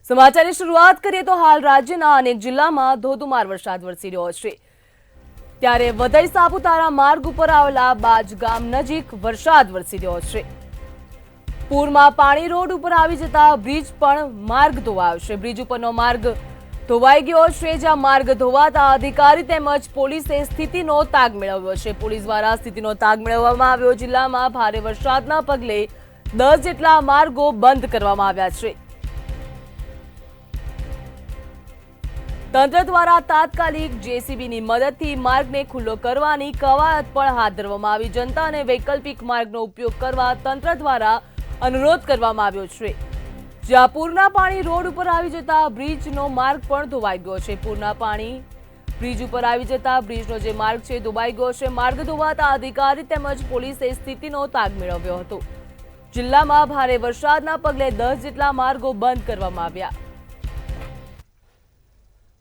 સમાચારની શરૂઆત કરીએ તો હાલ રાજ્યના અનેક જિલ્લામાં ધોધમાર વરસાદ વરસી રહ્યો છે। ત્યારે વધઈ સાપુતારા માર્ગ ઉપર આવેલા બાજ ગામ નજીક વરસાદ વરસી રહ્યો છે। પૂરમાં પાણી રોડ ઉપર આવી જતા બ્રિજ પણ માર્ગ ધોવાયો છે। બ્રિજ ઉપરનો માર્ગ ધોવાઈ ગયો છે, જ્યાં માર્ગ ધોવાતા અધિકારી તેમજ પોલીસે સ્થિતિનો તાગ મેળવ્યો છે। પોલીસ દ્વારા સ્થિતિનો તાગ મેળવવામાં આવ્યો। જિલ્લામાં ભારે વરસાદના પગલે 10 જેટલા માર્ગો બંધ કરવામાં આવ્યા છે। તંત્ર દ્વારા તાત્કાલિક જેસીબીની મદદથી માર્ગને ખુલ્લો કરવાની કવાયત પણ હાથ ધરવામાં આવી। જનતા અને વૈકલ્પિક માર્ગનો ઉપયોગ કરવા તંત્ર દ્વારા અનુરોધ કરવામાં આવ્યો છે। જ્યાં પૂરના પાણી રોડ ઉપર આવી જતા બ્રિજનો માર્ગ પણ ધોવાઈ ગયો છે। પૂરના પાણી બ્રિજ ઉપર આવી જતા બ્રિજનો જે માર્ગ છે ધોવાઈ ગયો છે। માર્ગ ધોવાતા અધિકારી તેમજ પોલીસે સ્થિતિનો તાગ મેળવ્યો હતો। જિલ્લામાં ભારે વરસાદના પગલે 10 જેટલા માર્ગો બંધ કરવામાં આવ્યા।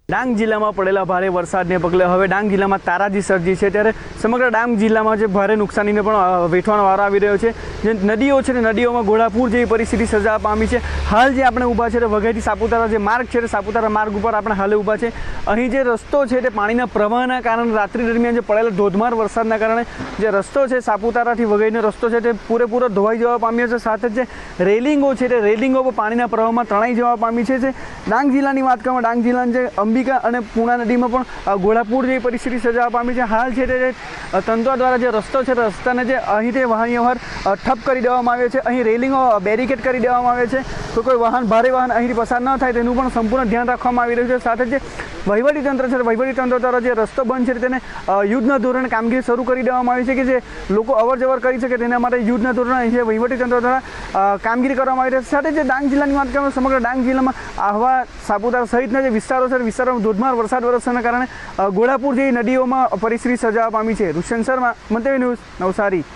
ડાંગ જિલ્લામાં પડેલા ભારે વરસાદને પગલે હવે ડાંગ જિલ્લામાં તારાજી સર્જી છે। ત્યારે સમગ્ર ડાંગ જિલ્લામાં જે ભારે નુકસાનીને પણ વેઠવાનો વારો આવી રહ્યો છે। જે નદીઓ છે ને નદીઓમાં ઘોડાપૂર જેવી પરિસ્થિતિ સર્જાવા પામી છે। હાલ જે આપણે ઊભા છે તે વઘઈથી સાપુતારા જે માર્ગ છે તે સાપુતારા માર્ગ ઉપર આપણે હાલે ઊભા છે। અહીં જે રસ્તો છે તે પાણીના પ્રવાહના કારણે રાત્રિ દરમિયાન જે પડેલા ધોધમાર વરસાદના કારણે જે રસ્તો છે સાપુતારાથી વઘઈનો રસ્તો છે તે પૂરેપૂરો ધોવાઈ જવા પામ્યો છે। સાથે જ જે રેલિંગો છે તે રેલિંગો પણ પાણીના પ્રવાહમાં તણાઈ જવા પામી છે। ડાંગ જિલ્લાની વાત કરવામાં ડાંગ જિલ્લાની જે અંબિકા અને પૂર્ણા નદીમાં પણ ઘોડાપૂર જેવી પરિસ્થિતિ સર્જાવા પામી છે। હાલ છે તે તંત્ર દ્વારા જે રસ્તો છે રસ્તાને જે અહીંથી વાહન વ્યવહાર ઠપ કરી દેવામાં આવ્યો છે। અહીં રેલિંગો બેરિકેડ કરી દેવામાં આવે છે તો કોઈ વાહન ભારે વાહન અહીંથી પસાર ન થાય તેનું પણ સંપૂર્ણ ધ્યાન રાખવામાં આવી રહ્યું છે। સાથે જે વહીવટીતંત્ર છે વહીવટીતંત્ર દ્વારા જે રસ્તો બંધ છે તેને યુદ્ધના ધોરણે કામગીરી શરૂ કરી દેવામાં આવી છે કે જે લોકો અવર જવર કરી શકે તેના માટે યુદ્ધના ધોરણે અહીં વહીવટીતંત્ર દ્વારા કામગીરી કરવામાં આવી રહી છે। સાથે જે ડાંગ જિલ્લાની વાત કરવામાં સમગ્ર ડાંગ જિલ્લામાં આહવા સાપુતારા સહિતના જે વિસ્તારો છે વિસ્તારોમાં ધોધમાર વરસાદ વરસવાના કારણે ઘોડાપૂર જેવી નદીઓમાં પરિસ્થિતિ સર્જાવા પામી છે। ઋષિયન શર્મા, મંતવ્ય ન્યૂઝ, નવસારી।